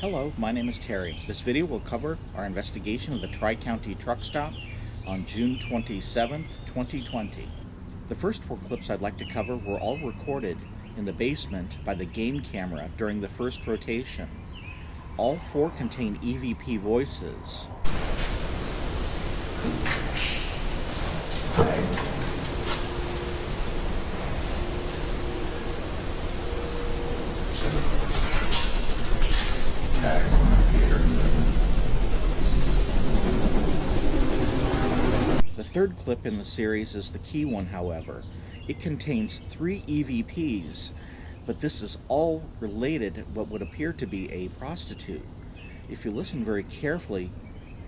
Hello, my name is Terry. This video will cover our investigation of the Tri-County truck stop on June 27th, 2020. The first four clips I'd like to cover were all recorded in the basement by the game camera during the first rotation. All four contain EVP voices. The third clip in the series is the key one, however. It contains three EVPs, but this is all related to what would appear to be a prostitute. If you listen very carefully,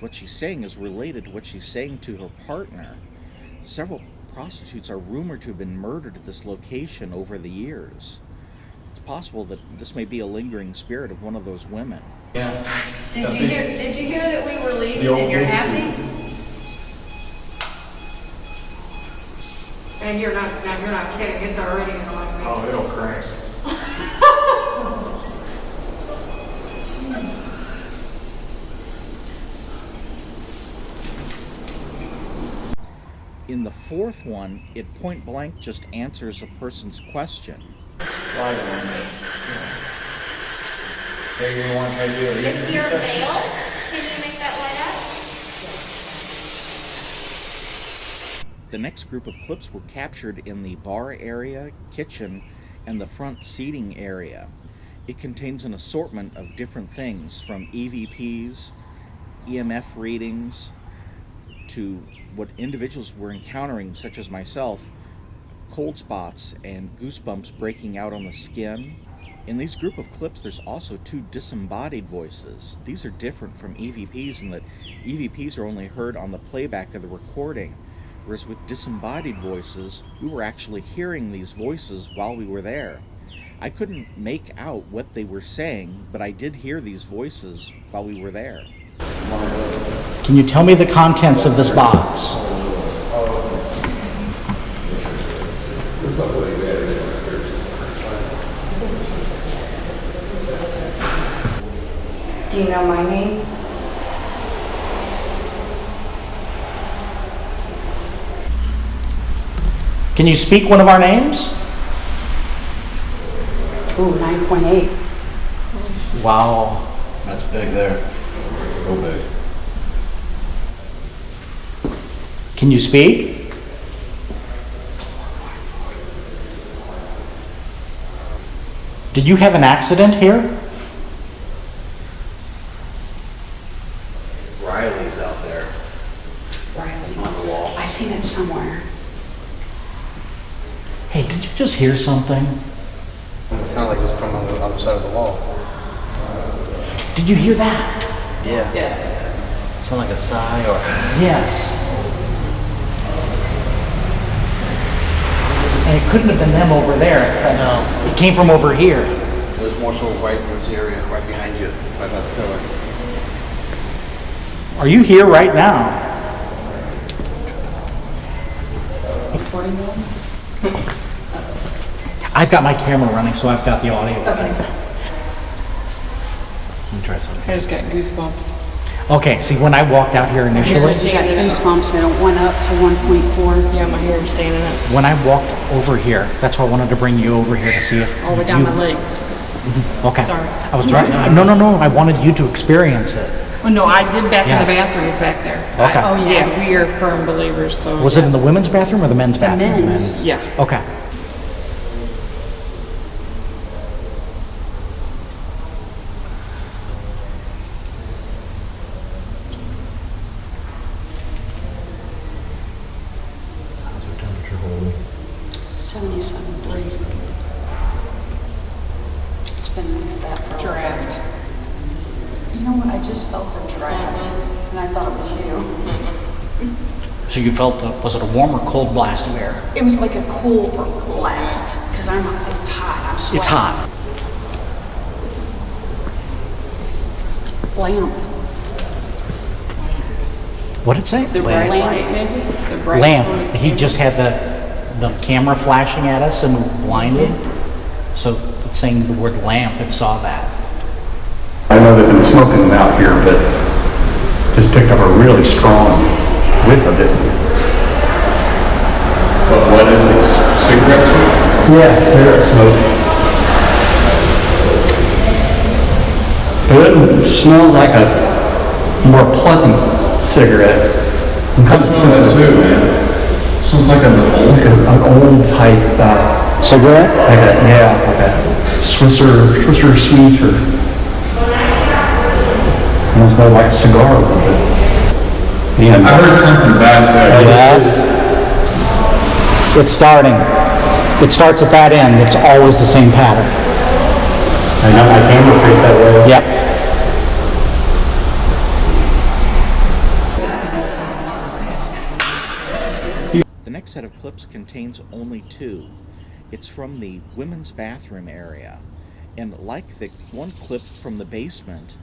what she's saying is related to what she's saying to her partner. Several prostitutes are rumored to have been murdered at this location over the years. It's possible that this may be a lingering spirit of one of those women. Yeah. Did you hear that we were leaving and you're happy? And you're not kidding, it's already in the light. Oh, it'll crank. In the fourth one, it point blank just answers a person's question. Live on it. Hey, you want to try to do it again? If you're male, can you make that light up? The next group of clips were captured in the bar area, kitchen, and the front seating area. It contains an assortment of different things, from EVPs, EMF readings, to what individuals were encountering, such as myself, cold spots and goosebumps breaking out on the skin. In these group of clips, there's also two disembodied voices. These are different from EVPs in that EVPs are only heard on the playback of the recording, whereas with disembodied voices, we were actually hearing these voices while we were there. I couldn't make out what they were saying, but I did hear these voices while we were there. Can you tell me the contents of this box? Do you know my name? Can you speak one of our names? Ooh, 9.8. Wow. That's big there. Real big. Can you speak? Did you have an accident here? Riley's out there Riley. on the wall. I seen it somewhere. Hey, did you just hear something? It sounded like it was coming on the other side of the wall. Did you hear that? Yeah. Yes. Sound like a sigh or... Yes. And it couldn't have been them over there. No. It came from over here. It was more so right in this area, right behind you, right by the pillar. Are you here right now? 41? I've got my camera running, so I've got the audio. Okay. Let me try something. I just got goosebumps. Okay, see, when I walked out here I initially, got goosebumps and it went up to 1.4. Yeah, my hair is standing up when I walked over here, that's why I wanted to bring you over here to see if all the way down you- my legs. Okay. Sorry. I was right. No, I wanted you to experience it. Well, no, I did back in the Yes. bathrooms back there. Okay. Oh, yeah, we are firm believers, so. Was it in the women's bathroom or the men's bathroom? men's. Yeah. Okay. How's your temperature holding? 77.3. It's been like that for a while. Draft. You know what? I just felt a draft. And I thought it was you. So you felt, was it a warm or cold blast of air? It was like a cool blast. Because it's hot. I'm sweating. It's hot. Lamp. What'd it say? The bright light, maybe? The bright Lamp. photos He camera. just had the camera flashing at us and blinded. So it's saying the word lamp, it saw that. I know that smoking them out here, but just picked up a really strong whiff of it. What is it? Cigarette smoke? Yeah, cigarette smoke. But it smells like a more pleasant cigarette. I smell that too, man. Smells like It's like an old type, Cigarette? like a Swisser sweet, or almost more like a cigar a little bit. And I heard something back there. Yes. It's starting. It starts at that end. It's always the same pattern. I know my camera picks that way. Yep. The next set of clips contains only two. It's from the women's bathroom area. And like the one clip from the basement,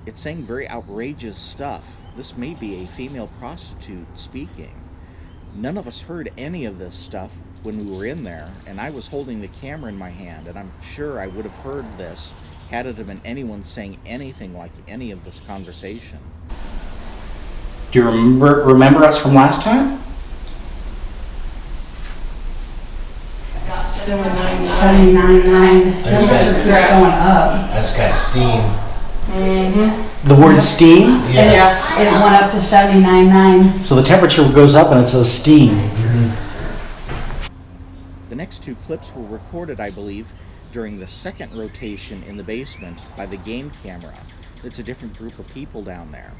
it's saying very outrageous stuff. This may be a female prostitute speaking. None of us heard any of this stuff when we were in there, and I was holding the camera in my hand, and I'm sure I would have heard this had it have been anyone saying anything like any of this conversation. Do you remember us from last time? 79.9. Just going up. That's got steam. The word steam? And it went up to 79.9. So the temperature goes up and it says steam. The next two clips were recorded, I believe, during the second rotation in the basement by the game camera. It's a different group of people down there.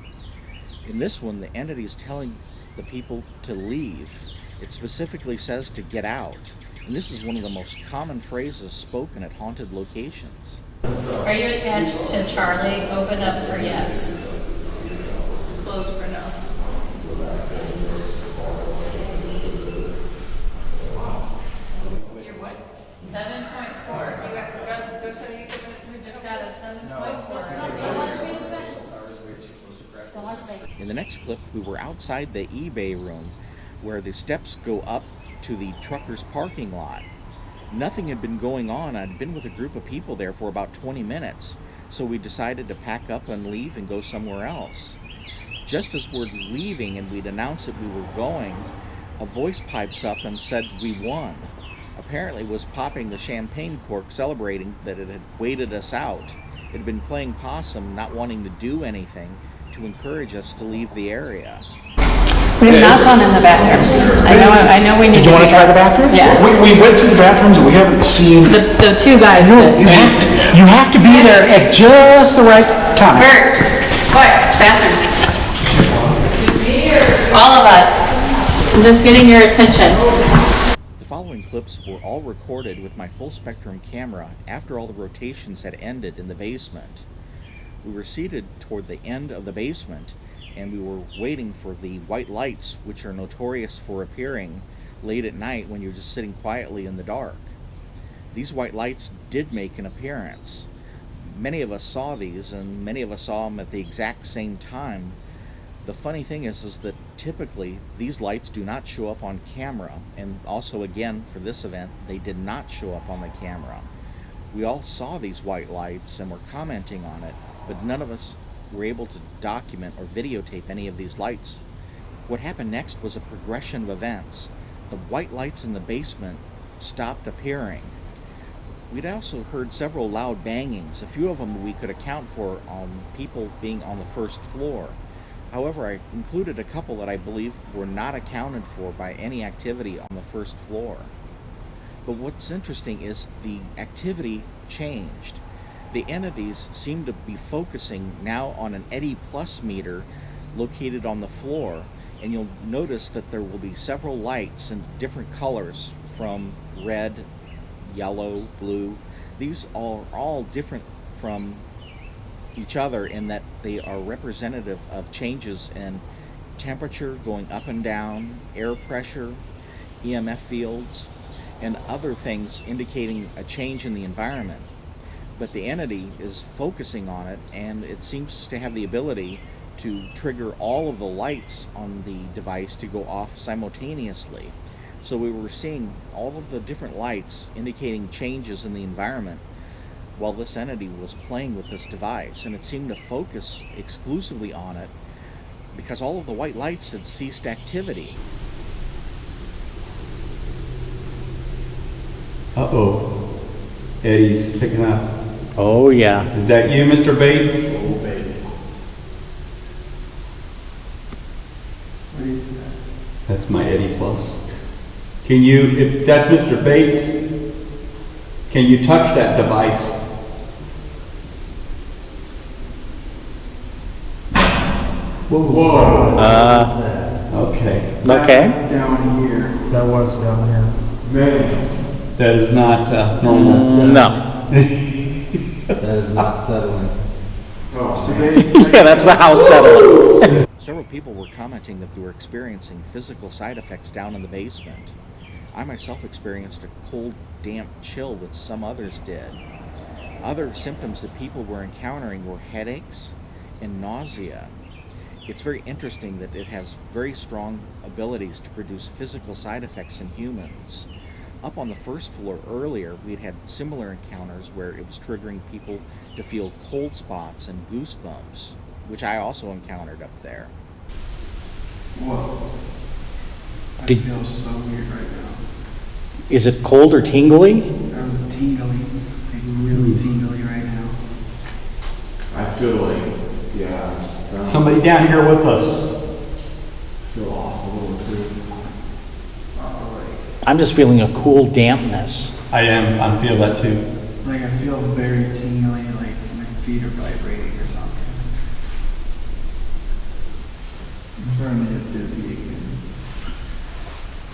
In this one, the entity is telling the people to leave. It specifically says to get out. And this is one of the most common phrases spoken at haunted locations. Are you attached to Charlie? Open up for yes. Close for no. You're what? 7.4. You got, go so you can, we just got a 7.4. In the next clip, we were outside the eBay room where the steps go up to the trucker's parking lot. Nothing had been going on. I'd been with a group of people there for about 20 minutes, so we decided to pack up and leave and go somewhere else. Just as we're leaving and we'd announced that we were going, a voice pipes up and said we won. Apparently was popping the champagne cork, celebrating that it had waited us out. It had been playing possum, not wanting to do anything to encourage us to leave the area. We have not gone in the bathrooms. I know we need to. Did you want to try the bathrooms? Yes. We went through the bathrooms and we haven't seen. The two guys did. You have to be there at just the right time. Bert, what? Bathrooms. All of us. I'm just getting your attention. The following clips were all recorded with my full spectrum camera after all the rotations had ended in the basement. We were seated toward the end of the basement, and we were waiting for the white lights, which are notorious for appearing late at night when you're just sitting quietly in the dark. These white lights did make an appearance. Many of us saw these, and many of us saw them at the exact same time. The funny thing is that typically these lights do not show up on camera, and also again for this event, they did not show up on the camera. We all saw these white lights and were commenting on it, but none of us were able to document or videotape any of these lights. What happened next was a progression of events. The white lights in the basement stopped appearing. We'd also heard several loud bangings. A few of them we could account for on people being on the first floor. However, I included a couple that I believe were not accounted for by any activity on the first floor. But what's interesting is the activity changed. The entities seem to be focusing now on an Eddy Plus meter located on the floor, and you'll notice that there will be several lights in different colors, from red, yellow, blue. These are all different from each other in that they are representative of changes in temperature going up and down, air pressure, EMF fields, and other things indicating a change in the environment. But the entity is focusing on it, and it seems to have the ability to trigger all of the lights on the device to go off simultaneously. So we were seeing all of the different lights indicating changes in the environment. while this entity was playing with this device, and it seemed to focus exclusively on it because all of the white lights had ceased activity. Uh-oh. Eddie's picking up. Oh, yeah. Is that you, Mr. Bates? Oh, baby. What is that? That's my Eddie Plus. Can you, if that's Mr. Bates, can you touch that device? Whoa. Okay. Okay. That's down here. That was down here. Man. That is not normal. No. That is not settling. Oh, so they Yeah, that's the house settling. Several people were commenting that they were experiencing physical side effects down in the basement. I myself experienced a cold, damp chill, which some others did. Other symptoms that people were encountering were headaches and nausea. It's very interesting that it has very strong abilities to produce physical side effects in humans. Up on the first floor earlier, we'd had similar encounters where it was triggering people to feel cold spots and goosebumps, which I also encountered up there. Whoa. I Did- feel so weird right now. Is it cold or tingly? I'm tingly, like really tingly right now. I feel like, yeah. Somebody down here with us. I feel off a little too. I'm just feeling a cool dampness. I feel that too. Like I feel very tingly, like my feet are vibrating or something. I'm starting to get dizzy again.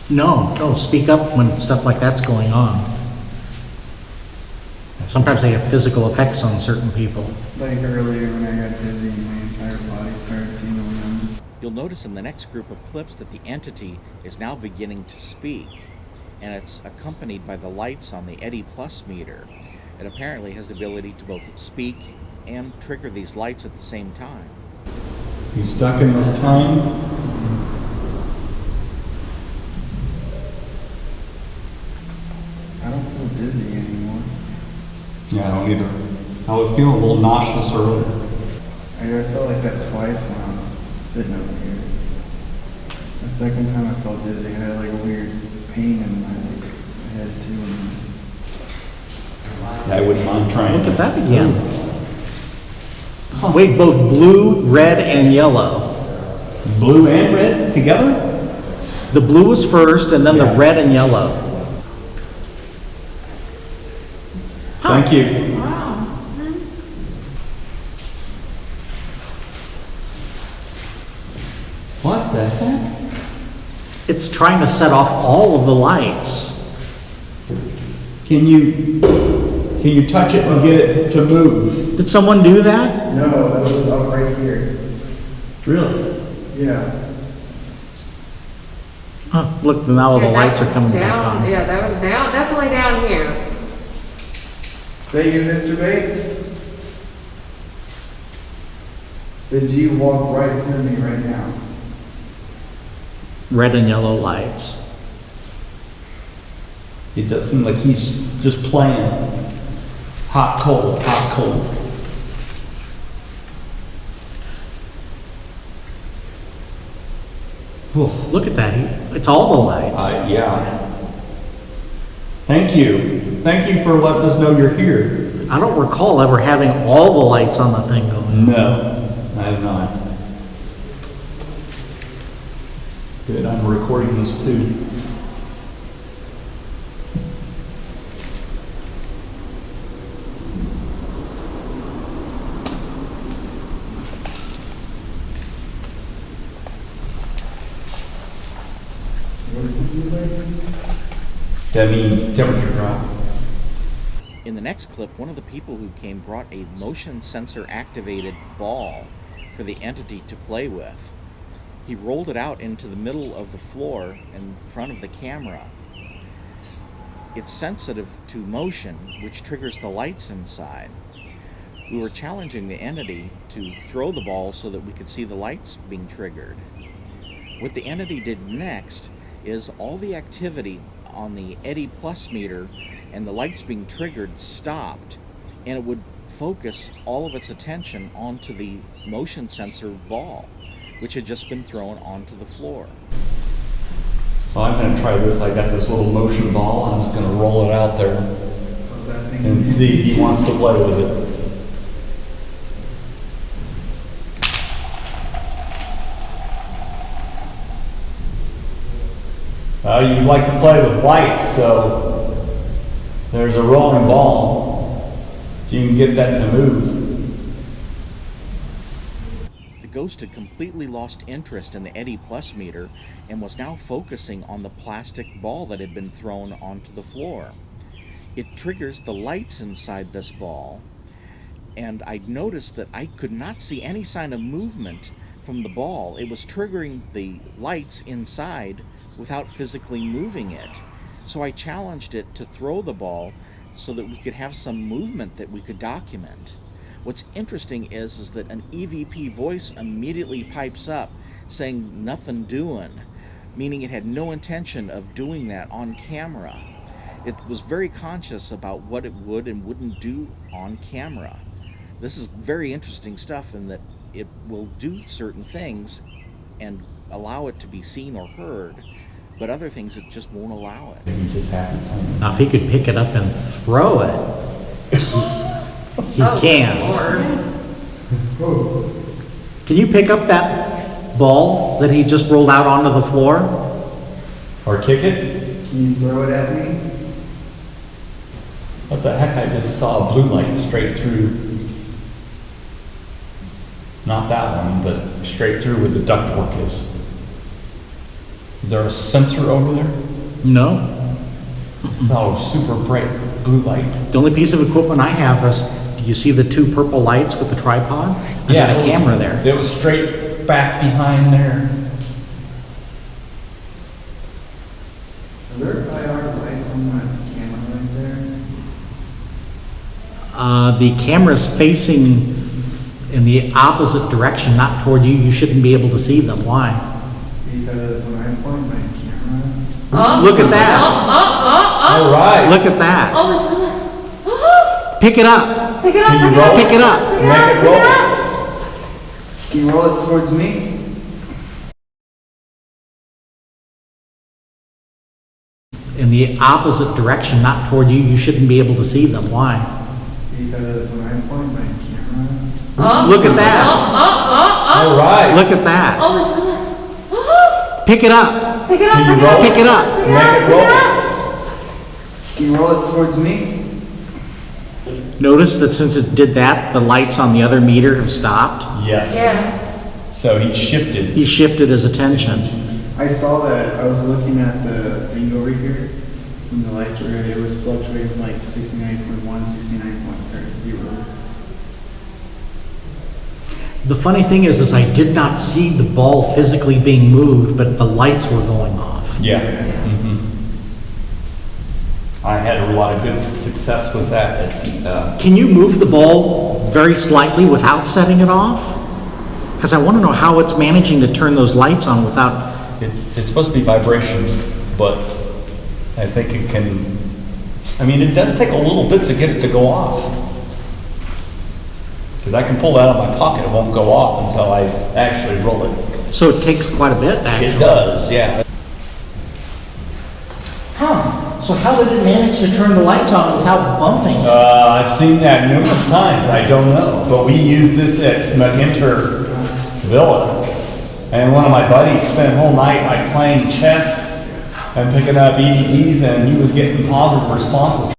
No, speak up when stuff like that's going on. Sometimes they have physical effects on certain people. Like earlier when I got dizzy and my entire body started tingling, I'm just... You'll notice in the next group of clips that the entity is now beginning to speak, and it's accompanied by the lights on the Eddie Plus meter. It apparently has the ability to both speak and trigger these lights at the same time. You stuck in this time? I don't feel dizzy anymore. Yeah, I don't either. I was feeling a little nauseous earlier. I felt like that twice when I was sitting over here. The second time I felt dizzy, I had like a weird pain in my head too. I wouldn't mind trying. Look at that again. Wait, both blue, red, and yellow. Blue and red together? The blue was first, and then the red and yellow. Thank you. What the heck? It's trying to set off all of the lights. Can you touch it and get it to move? Did someone do that? No, that was up right here. Really? Yeah. Huh, look, now the lights are coming back Down, on. yeah, that was down, definitely down here. Is that you, Mr. Bates? Did you walk right through me right now? Red and yellow lights. It does seem like he's just playing. Hot, cold, hot, cold. Whew. Look at that. It's all the lights. Yeah. Thank you. Thank you for letting us know you're here. I don't recall ever having all the lights on the thing going. No, I have not. Good, I'm recording this too. What's the delay? That means temperature drop. In the next clip, one of the people who came brought a motion sensor activated ball for the entity to play with. He rolled it out into the middle of the floor in front of the camera. It's sensitive to motion, which triggers the lights inside. We were challenging the entity to throw the ball so that we could see the lights being triggered. What the entity did next is all the activity on the Eddie Plus meter and the lights being triggered stopped. and it would focus all of its attention onto the motion sensor ball, which had just been thrown onto the floor. So I'm gonna try this. I got this little motion ball. I'm just gonna roll it out there That thing. and see if he wants to play with it. You'd like to play with lights, so there's a rolling ball. You can get that to move. The ghost had completely lost interest in the Eddy Plus meter and was now focusing on the plastic ball that had been thrown onto the floor. It triggers the lights inside this ball, and I noticed that I could not see any sign of movement from the ball. It was triggering the lights inside without physically moving it. So I challenged it to throw the ball so that we could have some movement that we could document. What's interesting is that an EVP voice immediately pipes up saying nothing doing, meaning it had no intention of doing that on camera. It was very conscious about what it would and wouldn't do on camera. This is very interesting stuff in that it will do certain things and allow it to be seen or heard, but other things it just won't allow it. He just happened. Now, if he could pick it up and throw it, he can. Can you pick up that ball that he just rolled out onto the floor? Or kick it? Can you throw it at me? What the heck? I just saw a blue light straight through. Not that one, but straight through where the ductwork is. Is there a sensor over there? No. No, super bright blue light. The only piece of equipment I have is, do you see the two purple lights with the tripod? I got it a was- camera there. It was straight back behind there. Are there IR lights on that camera right there? The camera's facing in the opposite direction, not toward you. You shouldn't be able to see them. Why? Because when I point my camera, Look at that. All right. Look at that. Oh, it's Pick it up. Pick it up, Can you roll? Pick it up. Make it roll. can you roll it towards me? In the opposite direction, not toward you. You shouldn't be able to see them. Why? Because when I point my camera, Look at that. All right. Look at that. Oh, it's Pick it up. Pick it up, Can you pick it roll? up. Pick it up. Make it roll. can you roll it towards me? Notice that since it did that, the lights on the other meter have stopped. Yes. Yes. So he shifted. He shifted his attention. I saw that. I was looking at the thing over here when the lights were red. It was fluctuating from like 69.1, 69.0. The funny thing is I did not see the ball physically being moved, but the lights were going off. Yeah. I had a lot of good success with that. Can you move the ball very slightly without setting it off? Because I want to know how it's managing to turn those lights on without... It's supposed to be vibration, but I think it can, I mean, it does take a little bit to get it to go off. Because I can pull that out of my pocket, it won't go off until I actually roll it. So it takes quite a bit, actually. It does, yeah. Huh. So how did it manage to turn the lights on without bumping? I've seen that numerous times, I don't know. But we use this at McIntyre Villa. And one of my buddies spent a whole night like playing chess and picking up EVPs, and he was getting positive responses